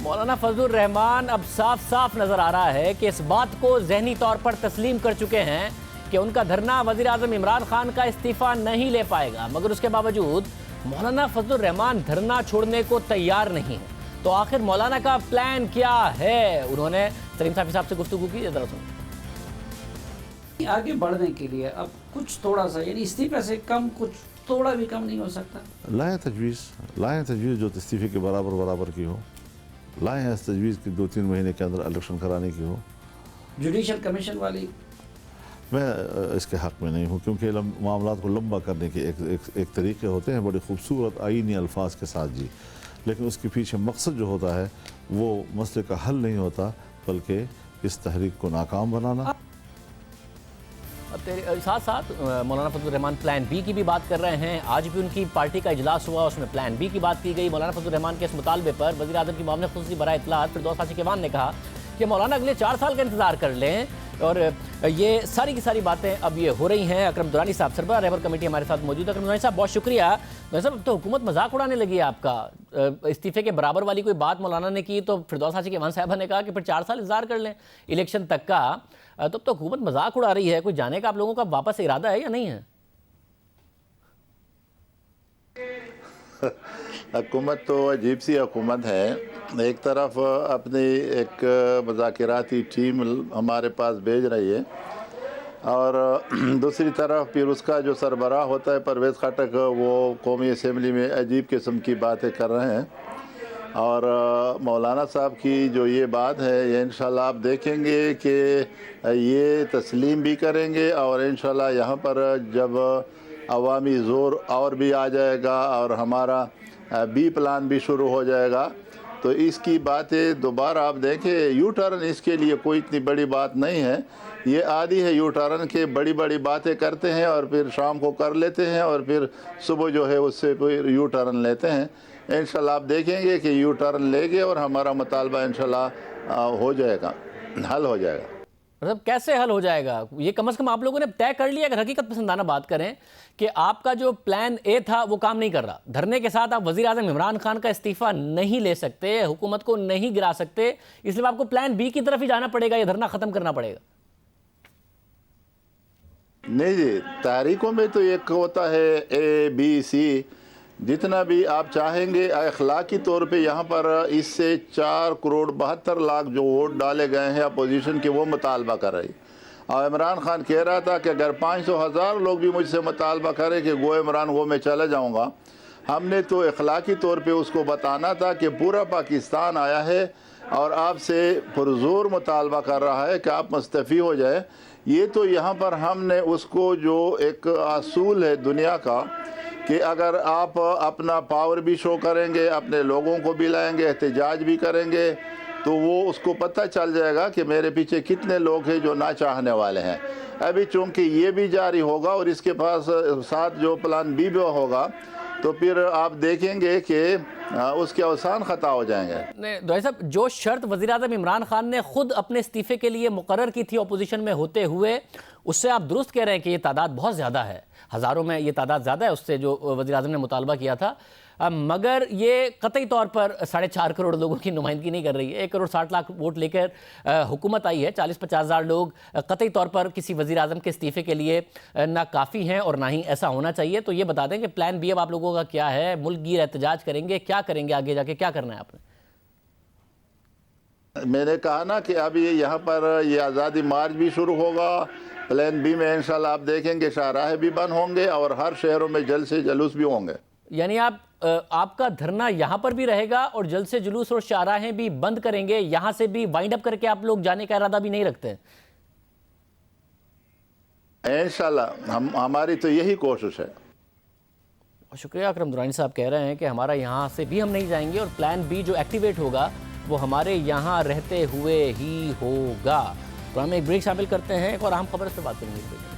مولانا فضل الرحمان اب صاف صاف نظر آ رہا ہے کہ اس بات کو ذہنی طور پر تسلیم کر چکے ہیں کہ ان کا دھرنا وزیر اعظم عمران خان کا استعفیٰ نہیں لے پائے گا، مگر اس کے باوجود مولانا فضل الرحمان دھرنا چھوڑنے کو تیار نہیں ہے۔ تو آخر مولانا کا پلان کیا ہے؟ انہوں نے سلیم صافی صاحب سے گفتگو کی، ذرا سنیں۔ آگے بڑھنے کے لیے اب کچھ تھوڑا سا، یعنی استعفے سے کم، کچھ تھوڑا بھی کم نہیں ہو سکتا؟ لائیں تجویز جو استعفے کے برابر کی ہو، لائیں اس تجویز کی 2-3 مہینے کے اندر الیکشن کرانے کی ہو۔ جوڈیشل کمیشن والی میں اس کے حق میں نہیں ہوں، کیونکہ معاملات کو لمبا کرنے کے ایک طریقے ہوتے ہیں، بڑے خوبصورت آئینی الفاظ کے ساتھ جی، لیکن اس کے پیچھے مقصد جو ہوتا ہے وہ مسئلے کا حل نہیں ہوتا، بلکہ اس تحریک کو ناکام بنانا۔ ساتھ ساتھ مولانا فضل الرحمان پلان بی کی بھی بات کر رہے ہیں۔ آج بھی ان کی پارٹی کا اجلاس ہوا، اس میں پلان بی کی بات کی گئی۔ مولانا فضل الرحمان کے اس مطالبے پر وزیر اعظم کی معاون خصوصی برائے اطلاعات فردوس حاجی نے کہا کہ مولانا اگلے 4 سال کا انتظار کر لیں، اور یہ ساری کی ساری باتیں اب یہ ہو رہی ہیں۔ اکرم درانی صاحب سربراہ رہبر کمیٹی ہمارے ساتھ موجود ہے۔ اکرم درانی صاحب بہت شکریہ۔ صاحب اب تو حکومت مذاق اڑانے لگی ہے آپ کا، استعفے کے برابر والی کوئی بات مولانا نے کی تو فردوس حاجی صاحبہ نے کہا کہ پھر 4 سال انتظار کر لیں الیکشن تک کا، تب تو حکومت مذاق اڑا رہی ہے۔ کوئی جانے کا آپ لوگوں کا واپس ارادہ ہے یا نہیں ہے؟ حکومت تو عجیب سی حکومت ہے، ایک طرف اپنی ایک مذاکراتی ٹیم ہمارے پاس بھیج رہی ہے، اور دوسری طرف پھر اس کا جو سربراہ ہوتا ہے پرویز خٹک، وہ قومی اسمبلی میں عجیب قسم کی باتیں کر رہے ہیں۔ اور مولانا صاحب کی جو یہ بات ہے، یہ انشاءاللہ آپ دیکھیں گے کہ یہ تسلیم بھی کریں گے، اور انشاءاللہ یہاں پر جب عوامی زور اور بھی آ جائے گا اور ہمارا بی پلان بھی شروع ہو جائے گا، تو اس کی باتیں دوبارہ آپ دیکھیں۔ یو ٹرن اس کے لیے کوئی اتنی بڑی بات نہیں ہے، یہ عادی ہے یو ٹرن کے، بڑی بڑی باتیں کرتے ہیں اور پھر شام کو کر لیتے ہیں، اور پھر صبح جو ہے اس سے پھر یو ٹرن لیتے ہیں۔ انشاءاللہ آپ دیکھیں گے کہ یو ٹرن لے گے اور ہمارا مطالبہ انشاءاللہ ہو جائے گا، حل ہو جائے گا۔ مطلب کیسے حل ہو جائے گا؟ یہ کم از کم آپ لوگوں نے طے کر لیا، اگر حقیقت پسندانہ بات کریں، کہ آپ کا جو پلان اے تھا وہ کام نہیں کر رہا، دھرنے کے ساتھ آپ وزیر اعظم عمران خان کا استعفیٰ نہیں لے سکتے، حکومت کو نہیں گرا سکتے، اس لیے آپ کو پلان بی کی طرف ہی جانا پڑے گا، یہ دھرنا ختم کرنا پڑے گا؟ نہیں جی، تحریکوں میں تو ایک ہوتا ہے اے بی سی، جتنا بھی آپ چاہیں گے اخلاقی طور پہ یہاں پر اس سے 4 کروڑ 72 لاکھ جو ووٹ ڈالے گئے ہیں اپوزیشن کے، وہ مطالبہ کر رہی، اور عمران خان کہہ رہا تھا کہ اگر 500,000 لوگ بھی مجھ سے مطالبہ کریں کہ گو عمران وہ میں چلا جاؤں گا، ہم نے تو اخلاقی طور پہ اس کو بتانا تھا کہ پورا پاکستان آیا ہے اور آپ سے پرزور مطالبہ کر رہا ہے کہ آپ مستعفی ہو جائے۔ یہ تو یہاں پر ہم نے اس کو جو ایک اصول ہے دنیا کا، کہ اگر آپ اپنا پاور بھی شو کریں گے، اپنے لوگوں کو بھی لائیں گے، احتجاج بھی کریں گے، تو وہ اس کو پتہ چل جائے گا کہ میرے پیچھے کتنے لوگ ہیں جو نہ چاہنے والے ہیں۔ ابھی چونکہ یہ بھی جاری ہوگا اور اس کے پاس ساتھ جو پلان بی بھی ہوگا، تو پھر آپ دیکھیں گے کہ اس کے اوسان خطا ہو جائیں گے۔ دعائی صاحب، جو شرط وزیر اعظم عمران خان نے خود اپنے استعفے کے لیے مقرر کی تھی اپوزیشن میں ہوتے ہوئے، اس سے آپ درست کہہ رہے ہیں کہ یہ تعداد بہت زیادہ ہے، ہزاروں میں یہ تعداد زیادہ ہے اس سے جو وزیر اعظم نے مطالبہ کیا تھا، مگر یہ قطعی طور پر 4.5 کروڑ لوگوں کی نمائندگی نہیں کر رہی ہے۔ 1 کروڑ 60 لاکھ ووٹ لے کر حکومت آئی ہے، 40-50 ہزار لوگ قطعی طور پر کسی وزیر اعظم کے استعفے کے لیے نہ کافی ہیں اور نہ ہی ایسا ہونا چاہیے۔ تو یہ بتا دیں کہ پلان بی اب آپ لوگوں کا کیا ہے؟ ملک گیر احتجاج کریں گے؟ کیا کریں گے آگے جا کے؟ کیا کرنا ہے آپ نے؟ میں نے کہا نا کہ ابھی یہاں پر یہ آزادی مارچ بھی شروع ہوگا، پلان بی میں انشاءاللہ آپ دیکھیں گے شاہراہیں بھی بند ہوں گے اور ہر شہروں میں جلد سے جلوس بھی ہوں گے۔ یعنی آپ کا دھرنا یہاں پر بھی رہے گا اور جلد سے جلوس اور شاہراہیں بھی بند کریں گے، یہاں سے بھی وائنڈ اپ کر کے آپ لوگ جانے کا ارادہ بھی نہیں رکھتے ہیں؟ انشاءاللہ ہماری تو یہی کوشش ہے۔ شکریہ۔ اکرم درانی صاحب کہہ رہے ہیں کہ ہمارا یہاں سے بھی ہم نہیں جائیں گے اور پلان بی جو ایکٹیویٹ ہوگا وہ ہمارے یہاں رہتے ہوئے ہی ہوگا۔ تو ہم ایک بریک شامل کرتے ہیں، ایک اور اہم خبر سے بات کریں گے۔